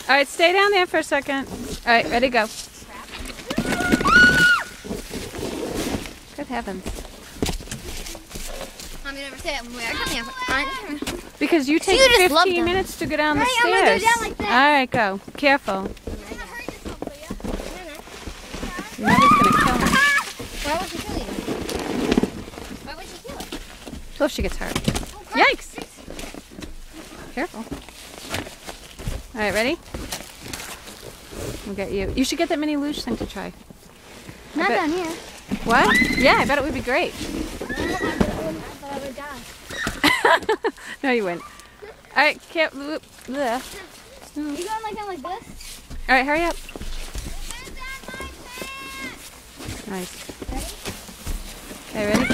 All right, stay down there for a second. All right, ready, go. Good heavens. I'm gonna say where come here. Because you take 15 minutes to go down the stairs. I'm gonna go down like this. All right, go. Careful. Your mother's gonna kill me. Why would she kill you? Why would she kill it? Oh, if she gets hurt. Oh, crap. Yikes! Careful. All right, ready? We'll get you. You should get that mini luge thing to try. Not down here. What? Yeah, I bet it would be great. I would die. No, you wouldn't. All right, careful. You going like that like this? All right, hurry up. Nice. Okay, ready?